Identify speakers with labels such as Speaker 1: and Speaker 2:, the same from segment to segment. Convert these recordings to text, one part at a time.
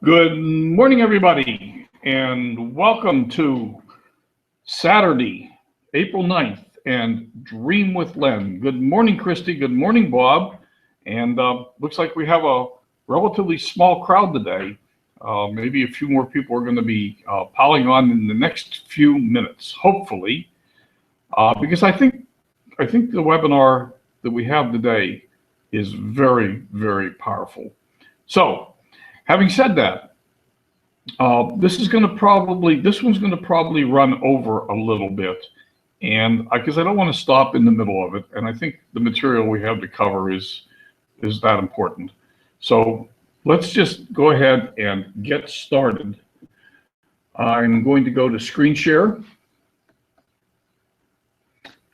Speaker 1: Good morning, everybody, and welcome to Saturday, April 9th, and Dream with Len. Good morning, Christy. Good morning, Bob. And looks like we have a relatively small crowd today. Maybe a few more people are going to be piling on in the next few minutes, hopefully, because I think the webinar that we have today is very, very powerful. So, having said that, this one's going to probably run over a little bit, and because I don't want to stop in the middle of it, and I think the material we have to cover is that important. So let's just go ahead and get started. I'm going to go to screen share,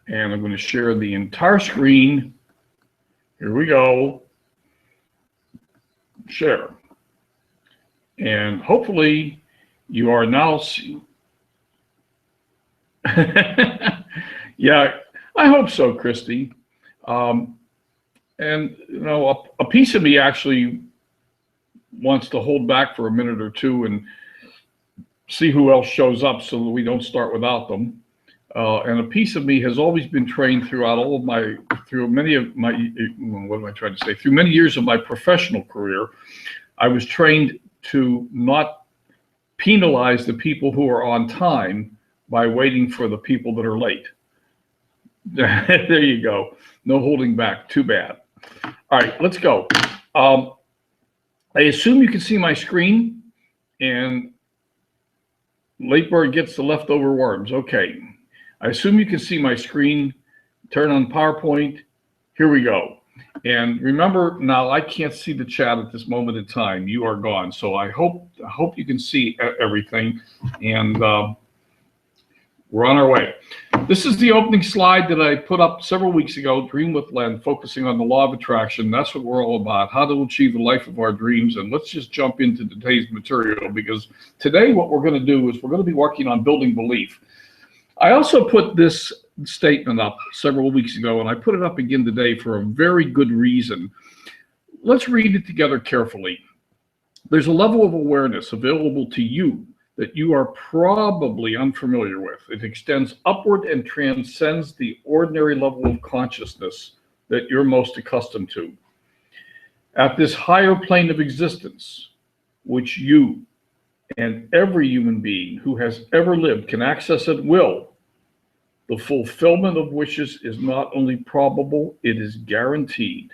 Speaker 1: and I'm going to share the entire screen. Here we go. Share. And hopefully you are now yeah, I hope so, Christy. And you know, a piece of me actually wants to hold back for a minute or two and see who else shows up so that we don't start without them. And a piece of me has always been trained throughout through many years of my professional career. I was trained to not penalize the people who are on time by waiting for the people that are late. There you go. No holding back. Too bad. All right, let's go. I assume you can see my screen, and late bird gets the leftover worms. Okay. I assume you can see my screen. Turn on PowerPoint. Here we go. And remember, now I can't see the chat at this moment in time. You are gone. So I hope you can see everything. And we're on our way. This is the opening slide that I put up several weeks ago, Dream with Len, focusing on the law of attraction. That's what we're all about, how to achieve the life of our dreams. And let's just jump into today's material, because today what we're going to do is we're going to be working on building belief. I also put this statement up several weeks ago, and I put it up again today for a very good reason. Let's read it together carefully. There's a level of awareness available to you that you are probably unfamiliar with. It extends upward and transcends the ordinary level of consciousness that you're most accustomed to. At this higher plane of existence, which you and every human being who has ever lived can access at will, the fulfillment of wishes is not only probable, it is guaranteed.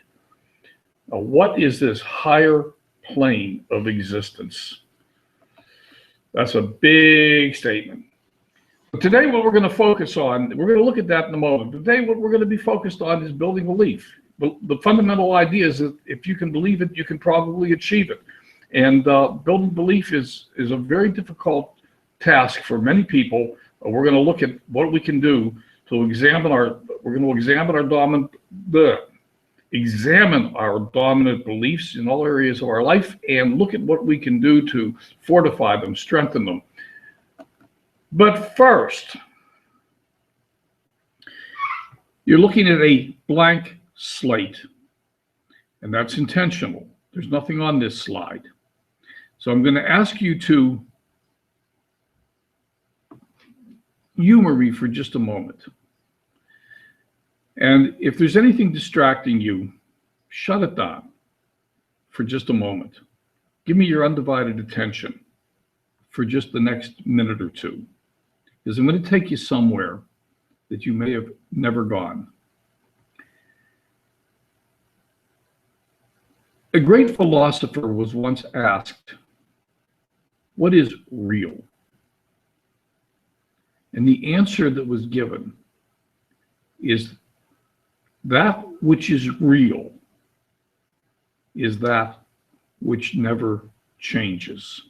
Speaker 1: Now, what is this higher plane of existence? That's a big statement. But today, what we're going to focus on, we're going to look at that in a moment. Today, what we're going to be focused on is building belief. The fundamental idea is that if you can believe it, you can probably achieve it. And building belief is a very difficult task for many people. We're going to look at what we can do to examine our dominant beliefs in all areas of our life, and look at what we can do to fortify them, strengthen them. But first, you're looking at a blank slate, and that's intentional. There's nothing on this slide. So I'm going to ask you to humor me for just a moment. And if there's anything distracting you, shut it down for just a moment. Give me your undivided attention for just the next minute or two, because I'm going to take you somewhere that you may have never gone. A great philosopher was once asked, "What is real?" And the answer that was given is, that which is real is that which never changes.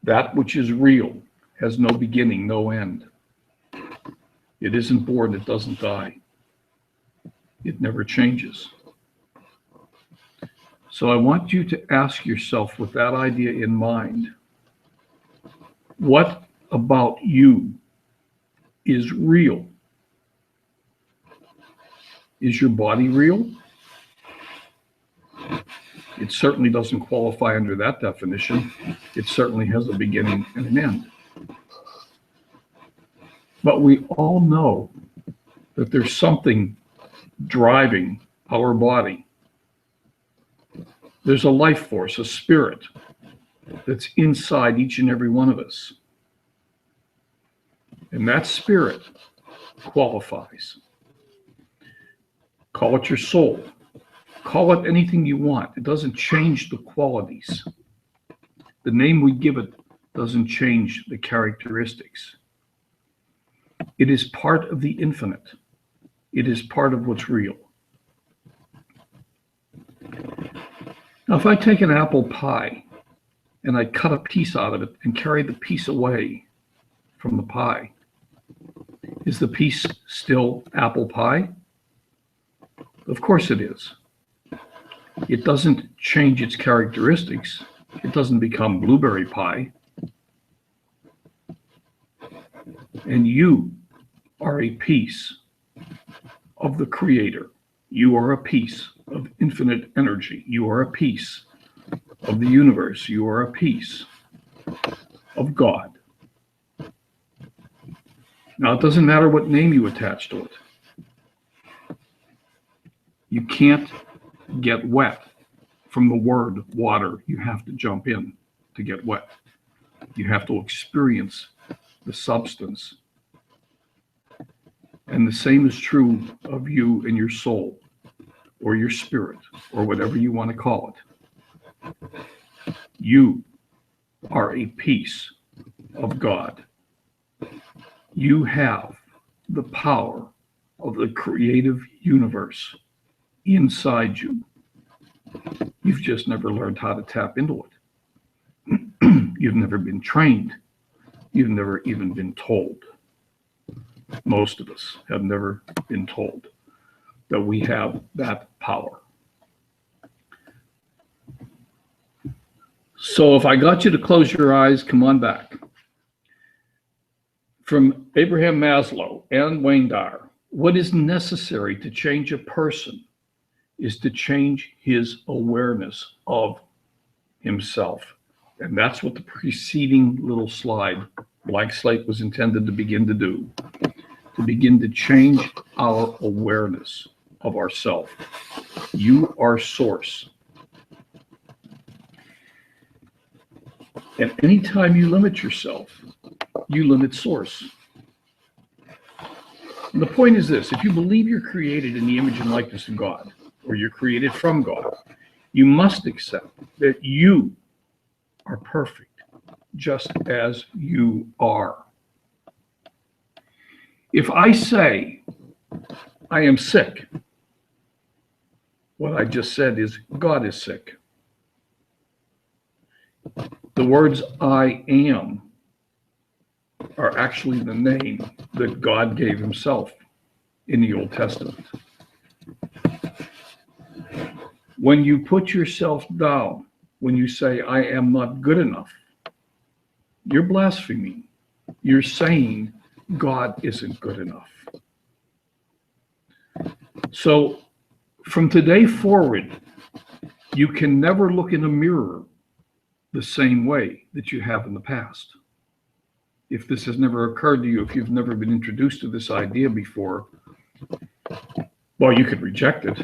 Speaker 1: That which is real has no beginning, no end. It isn't born, it doesn't die. It never changes. So I want you to ask yourself, with that idea in mind, what about you is real? Is your body real? It certainly doesn't qualify under that definition. It certainly has a beginning and an end. But we all know that there's something driving our body. There's a life force, a spirit that's inside each and every one of us. And that spirit qualifies. Call it your soul. Call it anything you want. It doesn't change the qualities. The name we give it doesn't change the characteristics. It is part of the infinite. It is part of what's real. Now, if I take an apple pie and I cut a piece out of it and carry the piece away from the pie, is the piece still apple pie? Of course it is. It doesn't change its characteristics. It doesn't become blueberry pie. And you are a piece of the Creator. You are a piece of infinite energy. You are a piece of the universe. You are a piece of God. Now, it doesn't matter what name you attach to it. You can't get wet from the word water. You have to jump in to get wet. You have to experience the substance. And the same is true of you and your soul, or your spirit, or whatever you want to call it. You are a piece of God. You have the power of the creative universe inside you. You've just never learned how to tap into it. You've never been trained. You've never even been told. Most of us have never been told that we have that power. So if I got you to close your eyes, come on back. From Abraham Maslow and Wayne Dyer, what is necessary to change a person is to change his awareness of himself. And that's what the preceding little slide, blank slate, was intended to begin to do, to begin to change our awareness of ourself. You are source. And anytime you limit yourself, you limit source. And the point is this: if you believe you're created in the image and likeness of God, or you're created from God, you must accept that you are perfect, just as you are. If I say I am sick, what I just said is God is sick. The words I am are actually the name that God gave himself in the Old Testament. When you put yourself down, when you say, I am not good enough, you're blaspheming. You're saying God isn't good enough. So from today forward, you can never look in a mirror the same way that you have in the past. If this has never occurred to you, if you've never been introduced to this idea before, well, you could reject it.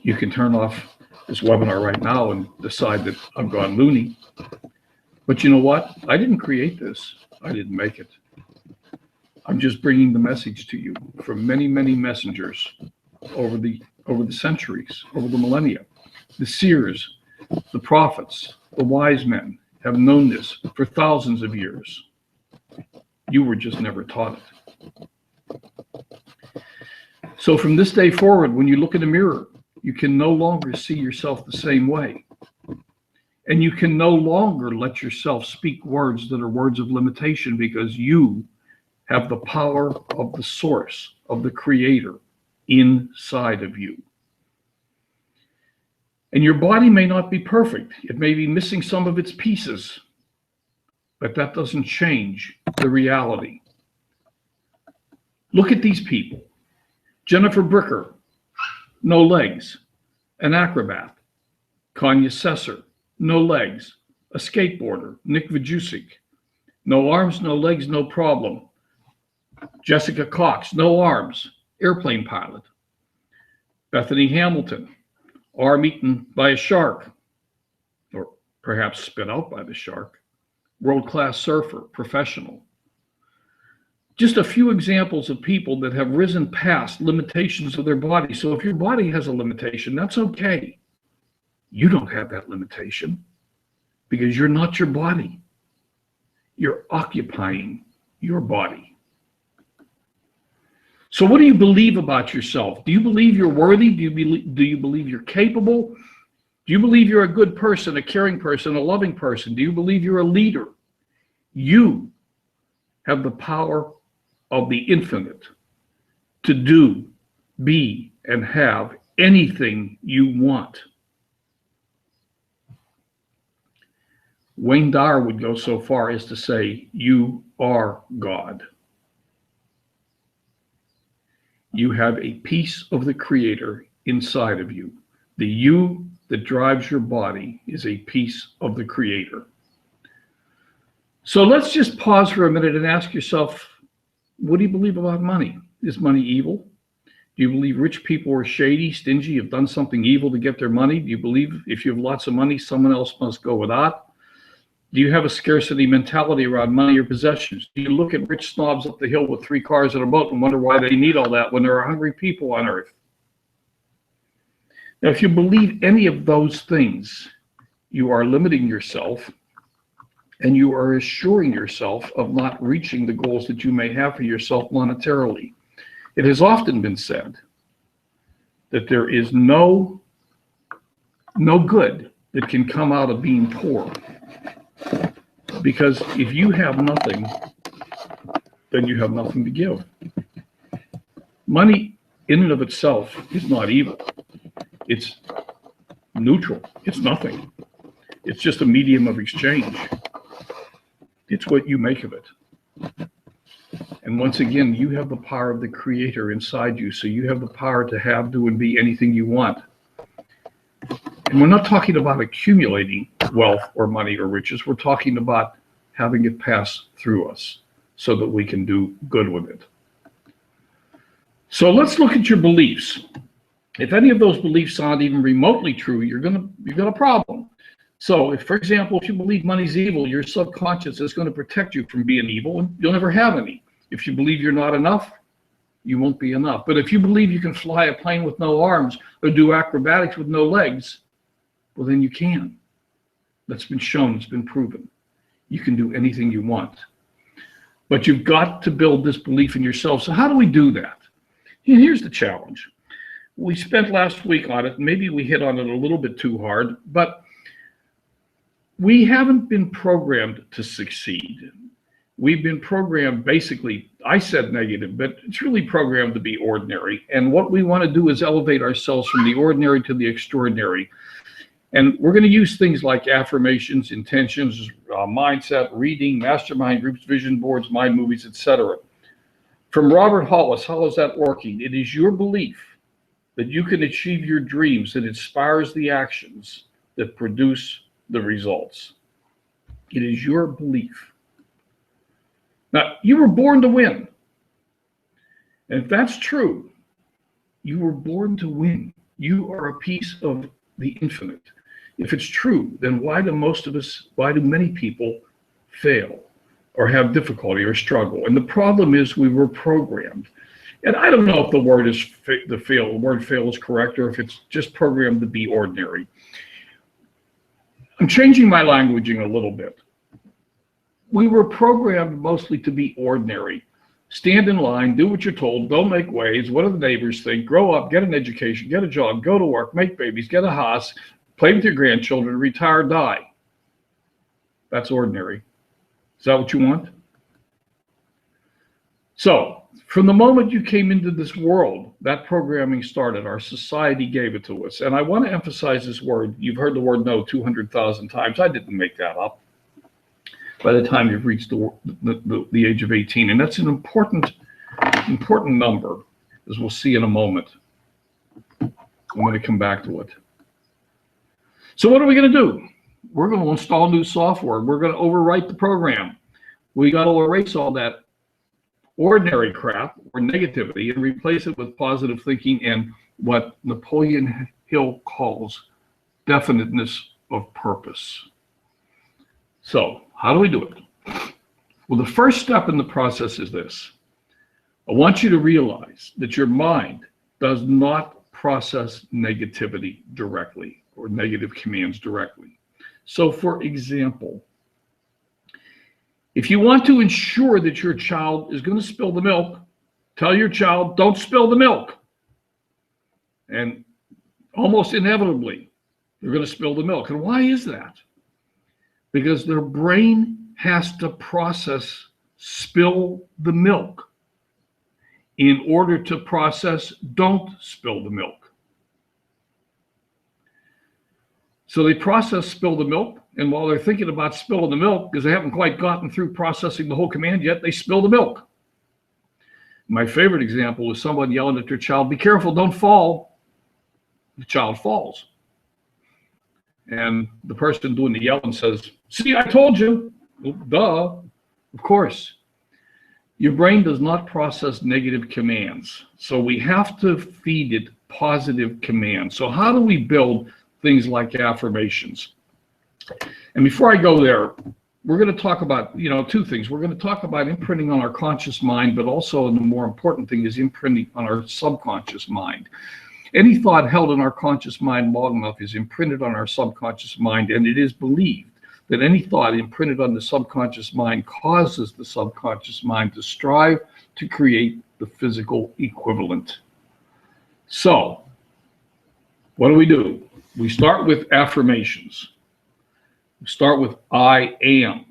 Speaker 1: You can turn off this webinar right now and decide that I've gone loony. But you know what? I didn't create this. I didn't make it. I'm just bringing the message to you from many, many messengers over the centuries, over the millennia. The seers, the prophets, the wise men have known this for thousands of years. You were just never taught it. So from this day forward, when you look in the mirror, you can no longer see yourself the same way. And you can no longer let yourself speak words that are words of limitation, because you have the power of the source, of the Creator inside of you. And your body may not be perfect. It may be missing some of its pieces, but that doesn't change the reality. Look at these people. Jennifer Bricker, no legs, an acrobat, Kanya Sesser, no legs. A skateboarder, Nick Vujicic, no arms, no legs, no problem. Jessica Cox, no arms, airplane pilot. Bethany Hamilton, arm eaten by a shark, or perhaps spit out by the shark. World-class surfer, professional. Just a few examples of people that have risen past limitations of their body. So if your body has a limitation, that's okay. You don't have that limitation because you're not your body. You're occupying your body. So what do you believe about yourself? Do you believe you're worthy? Do you believe you're capable? Do you believe you're a good person, a caring person, a loving person? Do you believe you're a leader? You have the power of the infinite to do, be, and have anything you want. Wayne Dyer would go so far as to say, you are God. You have a piece of the Creator inside of you. The you that drives your body is a piece of the Creator. So let's just pause for a minute and ask yourself, what do you believe about money? Is money evil? Do you believe rich people are shady, stingy, have done something evil to get their money? Do you believe if you have lots of money, someone else must go without? Do you have a scarcity mentality around money or possessions? Do you look at rich snobs up the hill with 3 cars and a boat and wonder why they need all that when there are hungry people on earth? Now, if you believe any of those things, you are limiting yourself and you are assuring yourself of not reaching the goals that you may have for yourself monetarily. It has often been said that there is no good that can come out of being poor. Because if you have nothing, then you have nothing to give. Money in and of itself is not evil. It's neutral. It's nothing. It's just a medium of exchange. It's what you make of it. And once again, you have the power of the Creator inside you, so you have the power to have, do, and be anything you want. And we're not talking about accumulating wealth or money or riches. We're talking about having it pass through us so that we can do good with it. So let's look at your beliefs. If any of those beliefs sound even remotely true, you've got a problem. So if, for example, if you believe money's evil, your subconscious is going to protect you from being evil and you'll never have any. If you believe you're not enough, you won't be enough. But if you believe you can fly a plane with no arms or do acrobatics with no legs, well, then you can. That's been shown, it's been proven. You can do anything you want. But you've got to build this belief in yourself. So how do we do that? And here's the challenge. We spent last week on it. Maybe we hit on it a little bit too hard, but we haven't been programmed to succeed. We've been programmed, basically, I said negative, but it's really programmed to be ordinary. And what we want to do is elevate ourselves from the ordinary to the extraordinary. And we're going to use things like affirmations, intentions, mindset, reading, mastermind groups, vision boards, mind movies, etc. From Robert Hollis, how is that working? It is your belief that you can achieve your dreams that inspires the actions that produce the results. It is your belief. Now, you were born to win. And if that's true, you were born to win. You are a piece of the infinite. If it's true, then why do many people fail or have difficulty or struggle? And the problem is we were programmed. And I don't know if the word fail is correct or if it's just programmed to be ordinary. I'm changing my languaging a little bit. We were programmed mostly to be ordinary. Stand in line, do what you're told, don't make waves, what do the neighbors think, grow up, get an education, get a job, go to work, make babies, get a house, play with your grandchildren, retire, die. That's ordinary. Is that what you want? So, from the moment you came into this world, that programming started. Our society gave it to us. And I want to emphasize this word. You've heard the word no 200,000 times. I didn't make that up. By the time you've reached the age of 18. And that's an important number, as we'll see in a moment. I'm going to come back to it. So what are we going to do? We're going to install new software. We're going to overwrite the program. We got to erase all that ordinary crap or negativity and replace it with positive thinking and what Napoleon Hill calls definiteness of purpose. So how do we do it? Well, the first step in the process is this. I want you to realize that your mind does not process negativity directly or negative commands directly. So for example, if you want to ensure that your child is going to spill the milk, tell your child, don't spill the milk. And almost inevitably, they're going to spill the milk. And why is that? Because their brain has to process spill the milk in order to process don't spill the milk. So they process spill the milk, and while they're thinking about spilling the milk, because they haven't quite gotten through processing the whole command yet, they spill the milk. My favorite example is someone yelling at their child, be careful, don't fall. The child falls. And the person doing the yelling says, see, I told you. Well, duh, of course. Your brain does not process negative commands. So we have to feed it positive commands. So how do we build things like affirmations? And before I go there, we're going to talk about, two things. We're going to talk about imprinting on our conscious mind, but also, and the more important thing is imprinting on our subconscious mind. Any thought held in our conscious mind long enough is imprinted on our subconscious mind, and it is believed that any thought imprinted on the subconscious mind causes the subconscious mind to strive to create the physical equivalent. So, what do? We start with affirmations. We start with I am.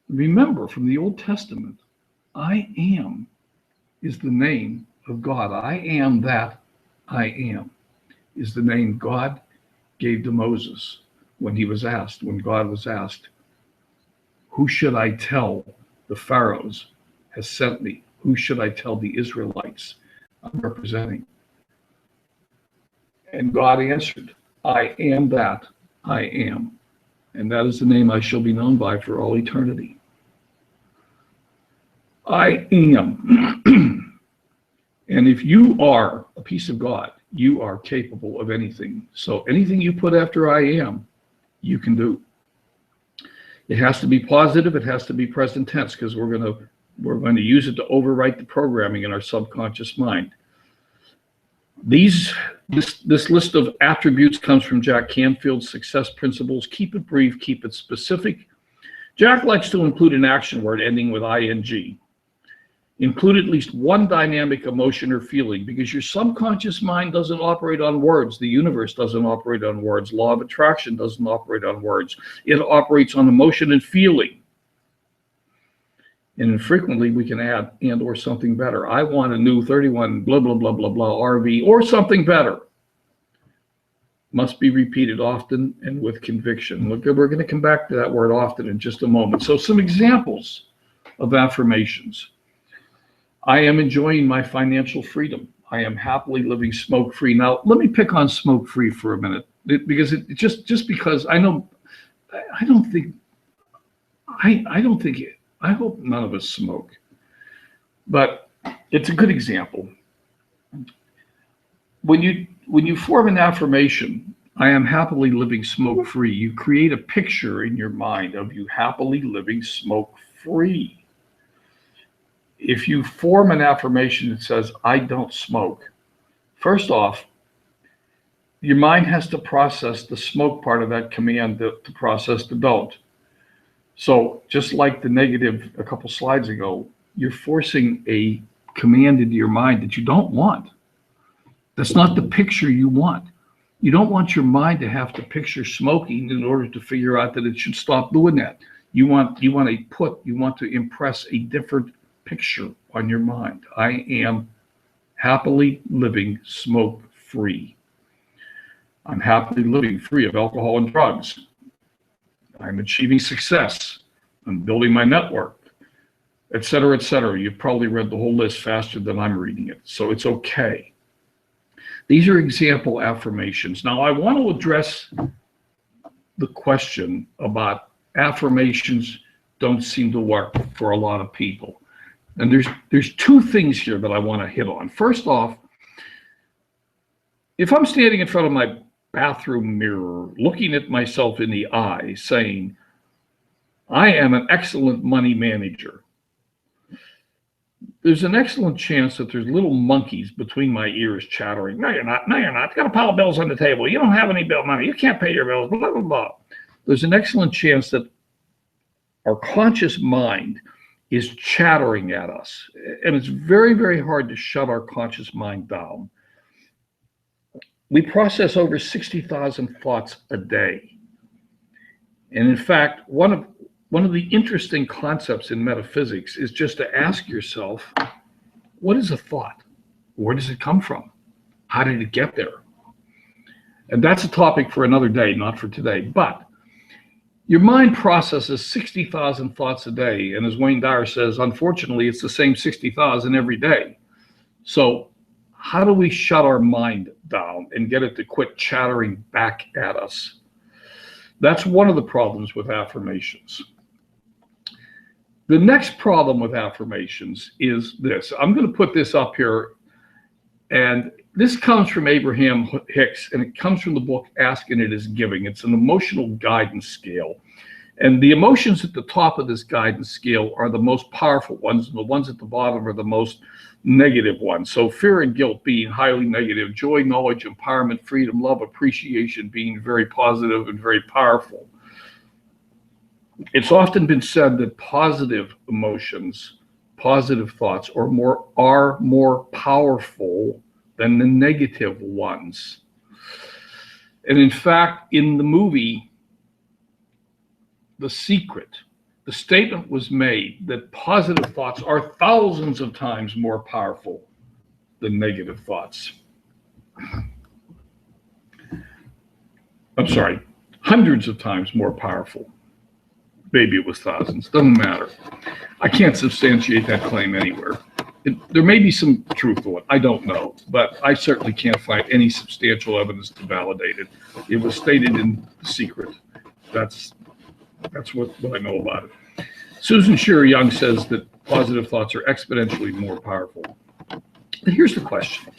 Speaker 1: Remember, from the Old Testament, I am is the name of God. I am that I am is the name God gave to Moses when God was asked, who should I tell the pharaohs has sent me? Who should I tell the Israelites I'm representing? And God answered, I am that I am. And that is the name I shall be known by for all eternity. I am. And if you are a piece of God, you are capable of anything. So anything you put after I am, you can do. It has to be positive. It has to be present tense, because we're going to use it to overwrite the programming in our subconscious mind. This list of attributes comes from Jack Canfield's Success Principles. Keep it brief, keep it specific. Jack likes to include an action word ending with ing. Include at least one dynamic emotion or feeling, because your subconscious mind doesn't operate on words. The universe doesn't operate on words. Law of attraction doesn't operate on words. It operates on emotion and feeling. And infrequently we can add and or something better. I want a new 31 blah, blah, blah, blah, blah RV or something better. Must be repeated often and with conviction. Look, we're going to come back to that word often in just a moment. So some examples of affirmations. I am enjoying my financial freedom. I am happily living smoke-free. Now, let me pick on smoke-free for a minute, because it just because I hope none of us smoke, but it's a good example. When you form an affirmation, I am happily living smoke-free, you create a picture in your mind of you happily living smoke-free. If you form an affirmation that says, I don't smoke, first off, your mind has to process the smoke part of that command to process the don't. So just like the negative a couple slides ago, you're forcing a command into your mind that you don't want. That's not the picture you want. You don't want your mind to have to picture smoking in order to figure out that it should stop doing that. You want to impress a different picture on your mind. I am happily living smoke-free. I'm happily living free of alcohol and drugs. I'm achieving success. I'm building my network, et cetera, et cetera. You've probably read the whole list faster than I'm reading it, so it's okay. These are example affirmations. Now, I want to address the question about affirmations don't seem to work for a lot of people. And there's two things here that I want to hit on. First off, if I'm standing in front of my bathroom mirror, looking at myself in the eye, saying, I am an excellent money manager, there's an excellent chance that there's little monkeys between my ears chattering, no, you're not, no, you're not, you got a pile of bills on the table, you don't have any bill money, you can't pay your bills, blah, blah, blah. There's an excellent chance that our conscious mind is chattering at us. And it's very, very hard to shut our conscious mind down. We process over 60,000 thoughts a day. And in fact, one of the interesting concepts in metaphysics is just to ask yourself, what is a thought? Where does it come from? How did it get there? And that's a topic for another day, not for today. But your mind processes 60,000 thoughts a day. And as Wayne Dyer says, unfortunately, it's the same 60,000 every day. So how do we shut our mind down and get it to quit chattering back at us? That's one of the problems with affirmations. The next problem with affirmations is this. I'm going to put this up here, and this comes from Abraham Hicks, and it comes from the book Ask and It Is Giving. It's an emotional guidance scale. And the emotions at the top of this guidance scale are the most powerful ones, and the ones at the bottom are the most negative ones. So fear and guilt being highly negative, joy, knowledge, empowerment, freedom, love, appreciation being very positive and very powerful. It's often been said that positive emotions, positive thoughts are more powerful than the negative ones. And in fact, in the movie, The Secret, the statement was made that positive thoughts are thousands of times more powerful than negative thoughts. I'm sorry, hundreds of times more powerful. Maybe it was thousands, doesn't matter. I can't substantiate that claim anywhere. There may be some truth to it, I don't know, but I certainly can't find any substantial evidence to validate it. It was stated in The Secret. That's what I know about it. Susan Shearer Young says that positive thoughts are exponentially more powerful. But here's the question.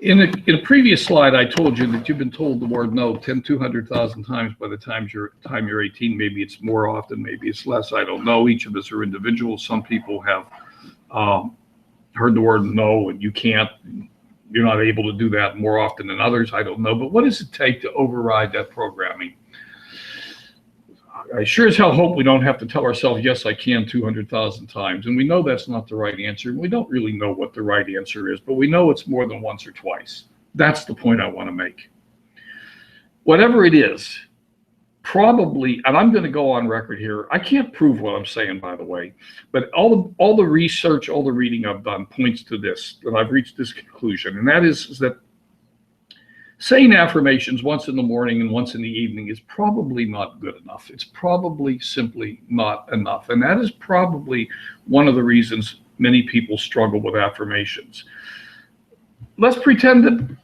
Speaker 1: In a previous slide, I told you that you've been told the word no 200,000 times by the time you're 18. Maybe it's more often, maybe it's less. I don't know. Each of us are individuals. Some people have heard the word no, and you can't. You're not able to do that more often than others. I don't know. But what does it take to override that programming? I sure as hell hope we don't have to tell ourselves, yes, I can 200,000 times. And we know that's not the right answer. We don't really know what the right answer is, but we know it's more than once or twice. That's the point I want to make. Whatever it is, probably, and I'm going to go on record here. I can't prove what I'm saying, by the way, but all the research, all the reading I've done points to this, that I've reached this conclusion. And that is that saying affirmations once in the morning and once in the evening is probably not good enough. It's probably simply not enough. And that is probably one of the reasons many people struggle with affirmations. Let's pretend that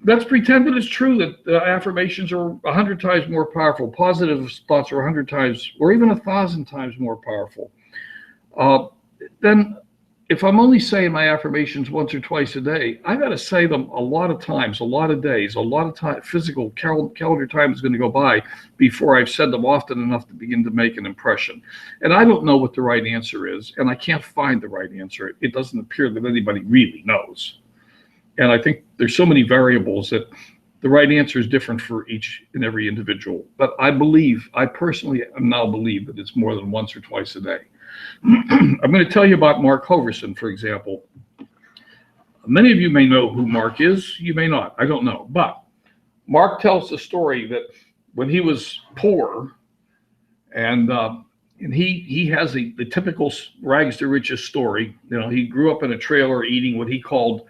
Speaker 1: it's true that affirmations are 100 times more powerful. Positive thoughts are 100 times or even 1,000 times more powerful. Then if I'm only saying my affirmations once or twice a day, I got to say them a lot of times, a lot of days, a lot of time, physical calendar time is going to go by before I've said them often enough to begin to make an impression. And I don't know what the right answer is, and I can't find the right answer. It doesn't appear that anybody really knows. And I think there's so many variables that the right answer is different for each and every individual. But I personally now believe that it's more than once or twice a day. I'm going to tell you about Mark Hoverson, for example. Many of you may know who Mark is. You may not. I don't know. But Mark tells the story that when he was poor, and he has the typical rags to riches story. You know, he grew up in a trailer eating what he called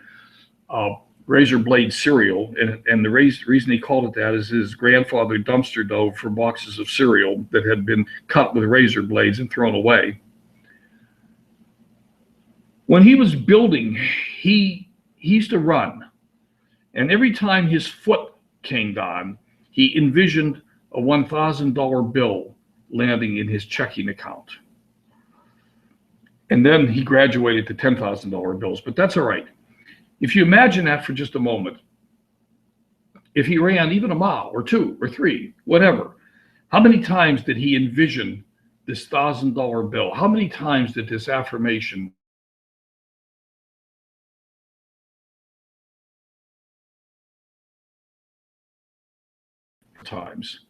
Speaker 1: razor blade cereal, and the reason he called it that is his grandfather dumpster dove for boxes of cereal that had been cut with razor blades and thrown away. When he was building, he used to run, and every time his foot came down, He envisioned a $1,000 bill landing in his checking account. And then he graduated to $10,000 bills, but that's all right. If you imagine that for just a moment, if he ran even a mile or two or three, whatever, how many times did he envision this $1,000 bill? How many times did this affirmation times?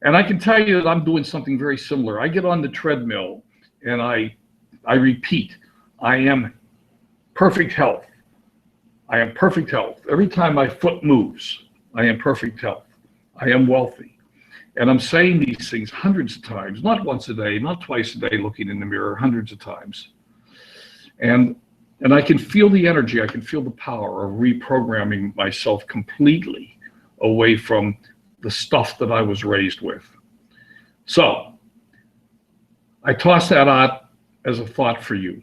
Speaker 1: And I can tell you that I'm doing something very similar. I get on the treadmill and I repeat, I am perfect health. I am perfect health. Every time my foot moves, I am perfect health. I am wealthy. And I'm saying these things hundreds of times, not once a day, not twice a day, looking in the mirror, hundreds of times. And I can feel the energy, I can feel the power of reprogramming myself completely away from the stuff that I was raised with. So I toss that out as a thought for you.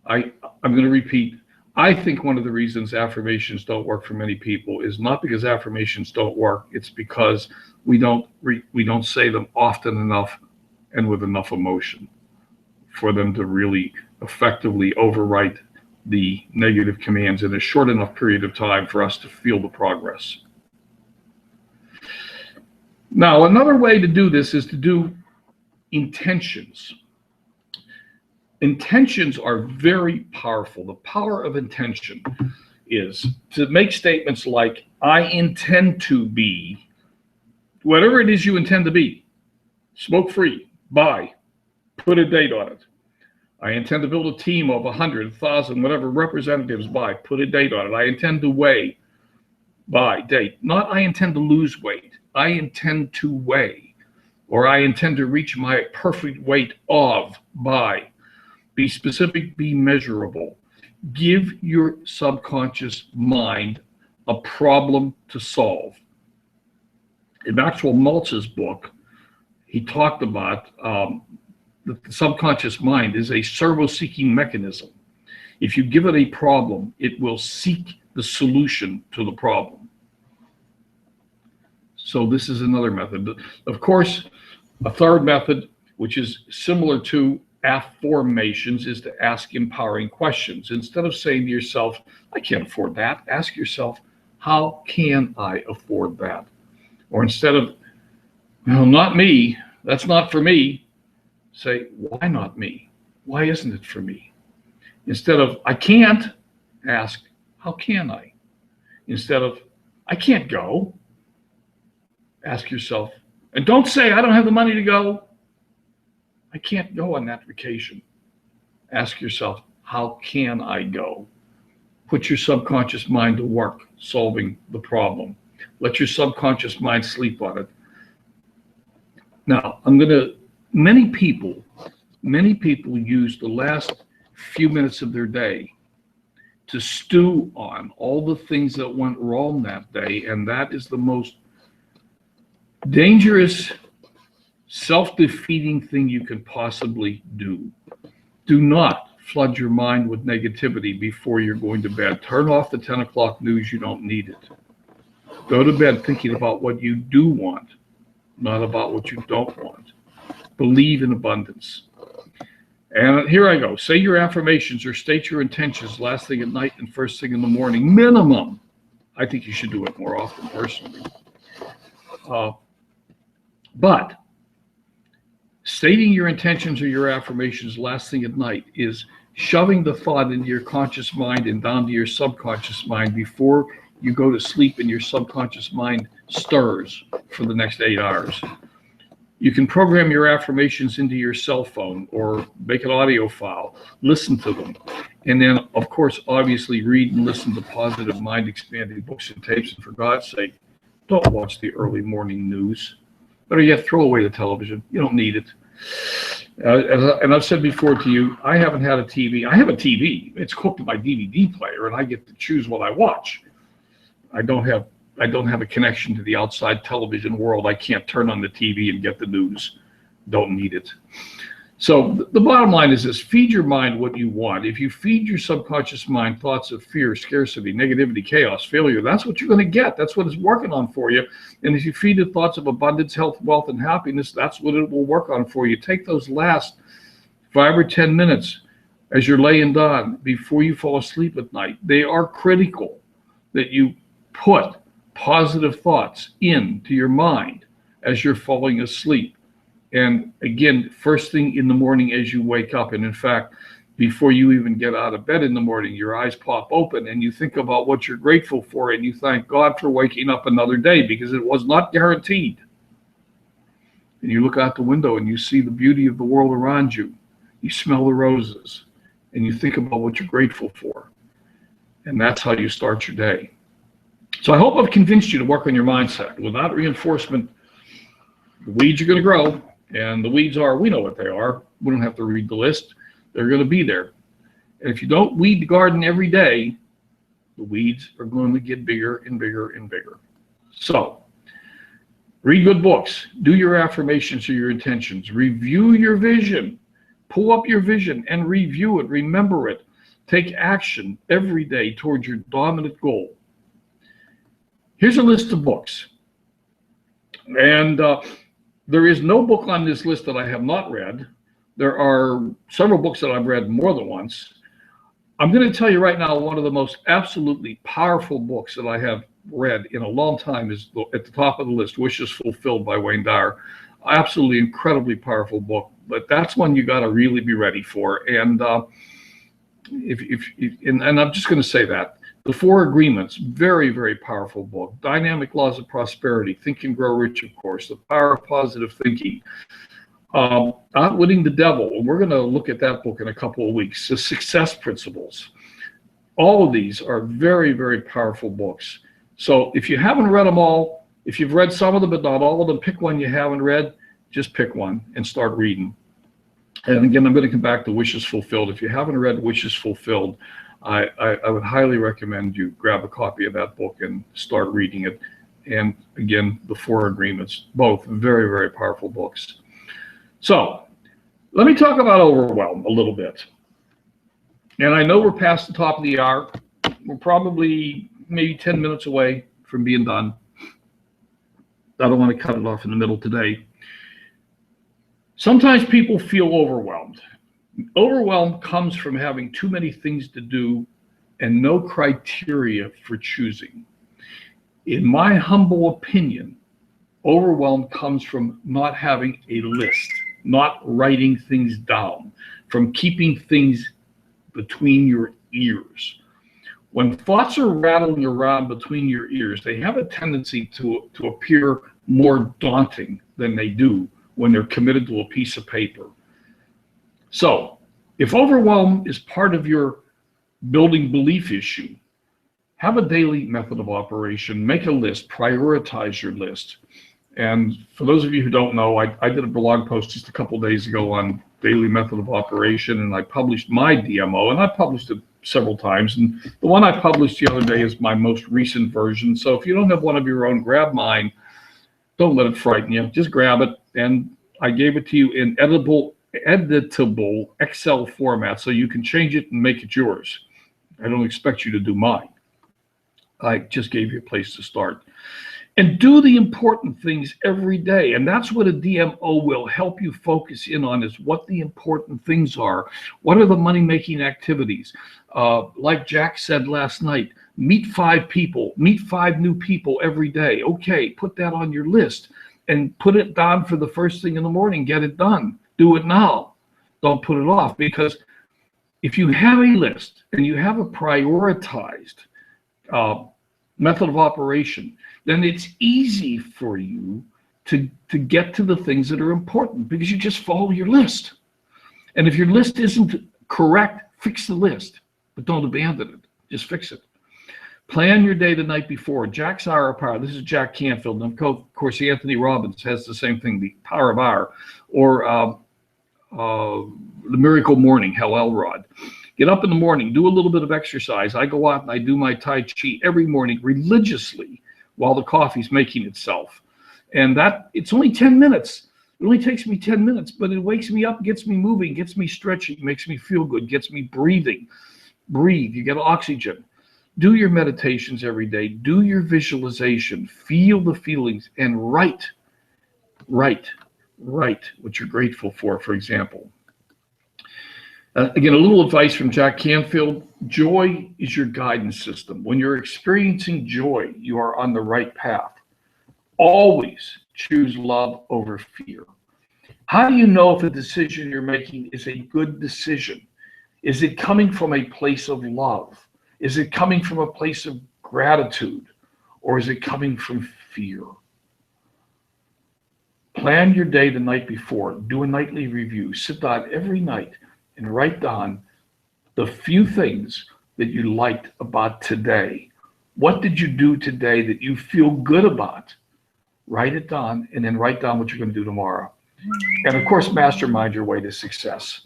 Speaker 1: I'm going to repeat. I think one of the reasons affirmations don't work for many people is not because affirmations don't work. It's because we don't say them often enough and with enough emotion for them to really effectively overwrite the negative commands in a short enough period of time for us to feel the progress. Now, another way to do this is to do intentions. Intentions are very powerful. The power of intention is to make statements like, I intend to be, whatever it is you intend to be, smoke-free, buy, put a date on it. I intend to build a team of 100, 1,000, whatever representatives, buy, put a date on it. I intend to weigh, buy, date. Not I intend to lose weight. I intend to weigh, or I intend to reach my perfect weight of, by. Be specific, be measurable. Give your subconscious mind a problem to solve. In Maxwell Maltz's book, he talked about the subconscious mind is a servo-seeking mechanism. If you give it a problem, it will seek the solution to the problem. So this is another method. Of course, a third method, which is similar to affirmations, is to ask empowering questions. Instead of saying to yourself, I can't afford that, ask yourself, how can I afford that? Or instead of, well, not me, that's not for me, say, why not me? Why isn't it for me? Instead of, I can't, ask, how can I? Instead of, I can't go, ask yourself, and don't say, I don't have the money to go. I can't go on that vacation. Ask yourself, how can I go? Put your subconscious mind to work solving the problem. Let your subconscious mind sleep on it. Now, many people use the last few minutes of their day to stew on all the things that went wrong that day, and that is the most dangerous, self-defeating thing you can possibly do. Do not flood your mind with negativity before you're going to bed. Turn off the 10 o'clock news. You don't need it. Go to bed thinking about what you do want, not about what you don't want. Believe in abundance. And here I go. Say your affirmations or state your intentions last thing at night and first thing in the morning. Minimum. I think you should do it more often personally. But stating your intentions or your affirmations last thing at night is shoving the thought into your conscious mind and down to your subconscious mind before you go to sleep and your subconscious mind stirs for the next 8 hours. You can program your affirmations into your cell phone or make an audio file, listen to them. And then, of course, obviously read and listen to positive mind-expanding books and tapes. And for God's sake, don't watch the early morning news. Better yet, throw away the television. You don't need it. And I've said before to you, I haven't had a TV. I have a TV. It's hooked to my DVD player, and I get to choose what I watch. I don't have a connection to the outside television world. I can't turn on the TV and get the news. Don't need it. So the bottom line is this: feed your mind what you want. If you feed your subconscious mind thoughts of fear, scarcity, negativity, chaos, failure, that's what you're going to get. That's what it's working on for you. And if you feed it thoughts of abundance, health, wealth, and happiness, that's what it will work on for you. Take those last 5 or 10 minutes as you're laying down before you fall asleep at night. They are critical that you put positive thoughts into your mind as you're falling asleep. And again, first thing in the morning as you wake up, and in fact, before you even get out of bed in the morning, your eyes pop open and you think about what you're grateful for, and you thank God for waking up another day, because it was not guaranteed. And you look out the window and you see the beauty of the world around you. You smell the roses and you think about what you're grateful for. And that's how you start your day. So I hope I've convinced you to work on your mindset. Without reinforcement, the weeds are going to grow. And the weeds are, we know what they are. We don't have to read the list. They're going to be there. And if you don't weed the garden every day, the weeds are going to get bigger and bigger and bigger. So read good books. Do your affirmations or your intentions. Review your vision. Pull up your vision and review it. Remember it. Take action every day towards your dominant goal. Here's a list of books. And there is no book on this list that I have not read. There are several books that I've read more than once. I'm going to tell you right now, one of the most absolutely powerful books that I have read in a long time is at the top of the list, Wishes Fulfilled by Wayne Dyer. Absolutely incredibly powerful book, but that's one you got to really be ready for. And and I'm just going to say that. The Four Agreements, very, very powerful book. Dynamic Laws of Prosperity, Think and Grow Rich, of course. The Power of Positive Thinking. Outwitting the Devil, and we're going to look at that book in a couple of weeks. The Success Principles. All of these are very, very powerful books. So if you haven't read them all, if you've read some of them but not all of them, pick one you haven't read. Just pick one and start reading. And again, I'm going to come back to Wishes Fulfilled. If you haven't read Wishes Fulfilled, I would highly recommend you grab a copy of that book and start reading it. And again, The Four Agreements, both very, very powerful books. So let me talk about overwhelm a little bit. And I know we're past the top of the hour. We're probably maybe 10 minutes away from being done. I don't want to cut it off in the middle today. Sometimes people feel overwhelmed. Overwhelm comes from having too many things to do and no criteria for choosing. In my humble opinion, overwhelm comes from not having a list, not writing things down, from keeping things between your ears. When thoughts are rattling around between your ears, they have a tendency to appear more daunting than they do when they're committed to a piece of paper. So if overwhelm is part of your building belief issue, have a daily method of operation, make a list, prioritize your list. And for those of you who don't know, I did a blog post just a couple days ago on daily method of operation, and I published my DMO, and I published it several times. And the one I published the other day is my most recent version. So if you don't have one of your own, grab mine. Don't let it frighten you. Just grab it. And I gave it to you in editable Excel format, so you can change it and make it yours. I don't expect you to do mine. I just gave you a place to start. And do the important things every day. And that's what a DMO will help you focus in on, is what the important things are. What are the money-making activities? Like Jack said last night, meet 5 people, meet 5 new people every day. Okay, put that on your list and put it down for the first thing in the morning. Get it done. Do it now. Don't put it off, because if you have a list and you have a prioritized method of operation, then it's easy for you to get to the things that are important, because you just follow your list. And if your list isn't correct, fix the list, but don't abandon it. Just fix it. Plan your day the night before. Jack's Hour of Power. This is Jack Canfield. And of course, Anthony Robbins has the same thing, the Power of Hour, or the Miracle Morning, Hal Elrod. Get up in the morning, do a little bit of exercise. I go out and I do my Tai Chi every morning religiously while the coffee's making itself. And that, it's only 10 minutes, It only takes me 10 minutes, but it wakes me up, gets me moving, gets me stretching, makes me feel good, gets me breathing. Breathe, you get oxygen. Do your meditations every day. Do your visualization. Feel the feelings and write what you're grateful for example. Again, a little advice from Jack Canfield. Joy is your guidance system. When you're experiencing joy, you are on the right path. Always choose love over fear. How do you know if a decision you're making is a good decision? Is it coming from a place of love? Is it coming from a place of gratitude? Or is it coming from fear? Plan your day the night before. Do a nightly review. Sit down every night and write down the few things that you liked about today. What did you do today that you feel good about? Write it down and then write down what you're going to do tomorrow. And of course, mastermind your way to success.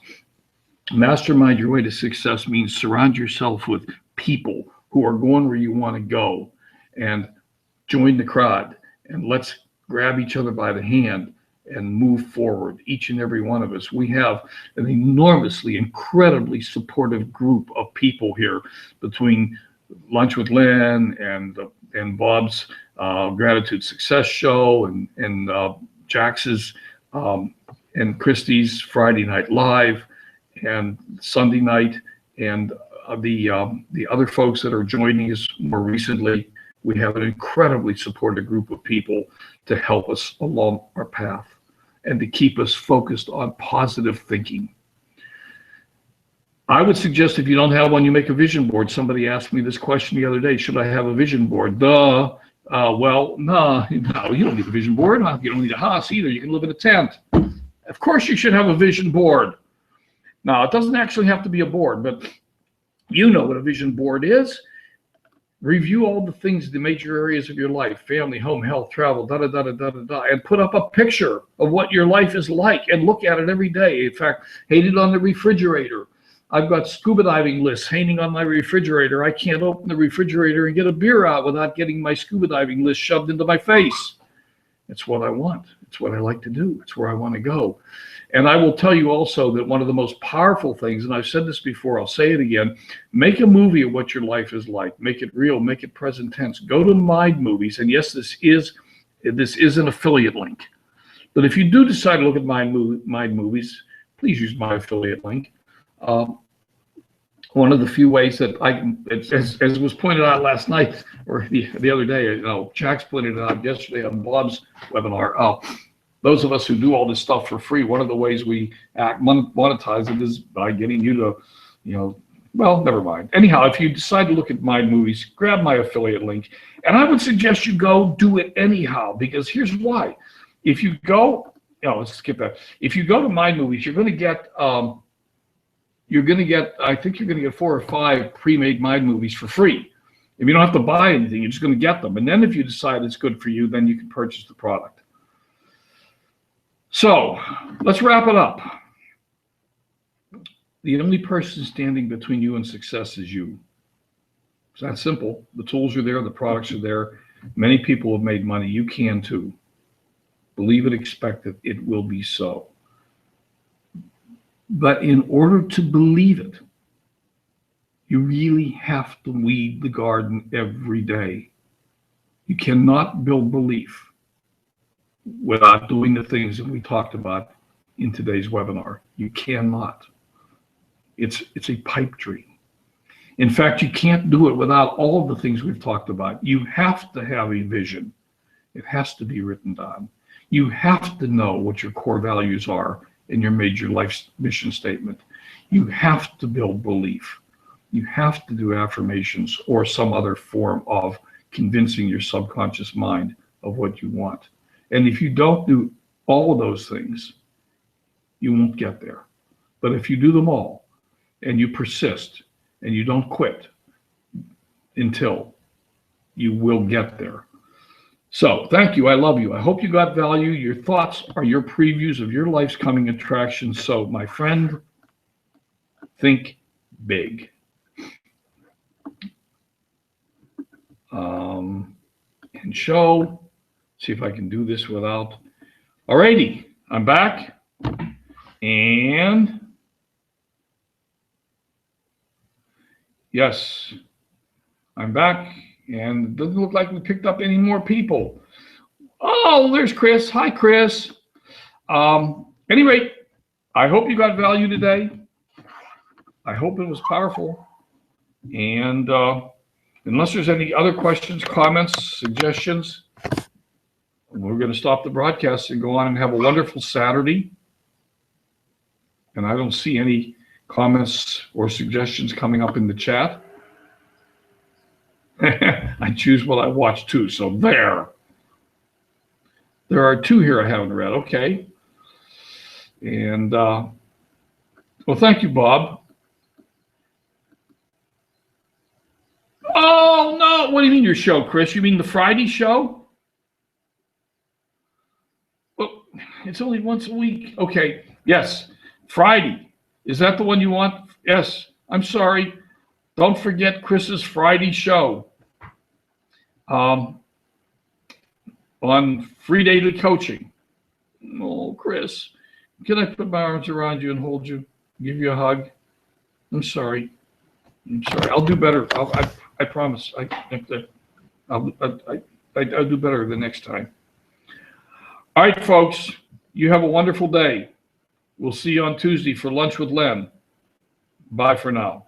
Speaker 1: Mastermind your way to success means surround yourself with people who are going where you want to go, and join the crowd, and let's grab each other by the hand and move forward. Each and every one of us. We have an enormously, incredibly supportive group of people here between Lunch with Lynn and Bob's Gratitude Success Show and Jax's and Christie's Friday Night Live and Sunday night, and the other folks that are joining us more recently. We have an incredibly supportive group of people to help us along our path and to keep us focused on positive thinking. I would suggest if you don't have one, you make a vision board. Somebody asked me this question the other day, should I have a vision board? Well, no, you don't need a vision board. You don't need a house either. You can live in a tent. Of course you should have a vision board. Now, it doesn't actually have to be a board, but you know what a vision board is. Review all the things, the major areas of your life, family, home, health, travel, and put up a picture of what your life is like and look at it every day. In fact, hang it on the refrigerator. I've got scuba diving lists hanging on my refrigerator. I can't open the refrigerator and get a beer out without getting my scuba diving list shoved into my face. It's what I want. It's what I like to do. It's where I want to go. And I will tell you also that one of the most powerful things, and I've said this before, I'll say it again, make a movie of what your life is like. Make it real, make it present tense. Go to Mind Movies, and yes, this is an affiliate link. But if you do decide to look at Mind Movies, please use my affiliate link. One of the few ways that I can, as was pointed out last night or the other day, Jack's pointed it out yesterday on Bob's webinar. Those of us who do all this stuff for free, one of the ways we monetize it is by getting you to, well, never mind. Anyhow, if you decide to look at Mind Movies, grab my affiliate link. And I would suggest you go do it anyhow, because here's why. If you go, let's skip that. If you go to Mind Movies, you're going to get, I think you're going to get 4 or 5 pre-made Mind Movies for free. If you don't have to buy anything, you're just going to get them. And then if you decide it's good for you, then you can purchase the product. So let's wrap it up. The only person standing between you and success is you. It's that simple. The tools are there. The products are there. Many people have made money. You can too. Believe it, expect it. It will be so. But in order to believe it, you really have to weed the garden every day. You cannot build belief without doing the things that we talked about in today's webinar. You cannot. It's a pipe dream. In fact, you can't do it without all of the things we've talked about. You have to have a vision. It has to be written down. You have to know what your core values are in your major life mission statement. You have to build belief. You have to do affirmations or some other form of convincing your subconscious mind of what you want. And if you don't do all of those things, you won't get there. But if you do them all and you persist and you don't quit until, you will get there. So thank you. I love you. I hope you got value. Your thoughts are your previews of your life's coming attractions. So my friend, think big. And show. See if I can do this without. Alrighty. I'm back. And yes, I'm back. And it doesn't look like we picked up any more people. Oh, there's Chris. Hi, Chris. Any rate, I hope you got value today. I hope it was powerful. And unless there's any other questions, comments, suggestions, we're going to stop the broadcast and go on and have a wonderful Saturday. And I don't see any comments or suggestions coming up in the chat. I choose what I watch too. So there are 2 here I haven't read. Okay. And well, thank you, Bob. Oh, no. What do you mean your show, Chris? You mean the Friday show? Well, it's only once a week. Okay. Yes. Friday. Is that the one you want? Yes. I'm sorry. Don't forget Chris's Friday show. On Free Daily Coaching. Oh, Chris, can I put my arms around you and hold you, give you a hug? I'm sorry. I'll do better. I promise. I'll do better the next time. All right, folks. You have a wonderful day. We'll see you on Tuesday for Lunch with Len. Bye for now.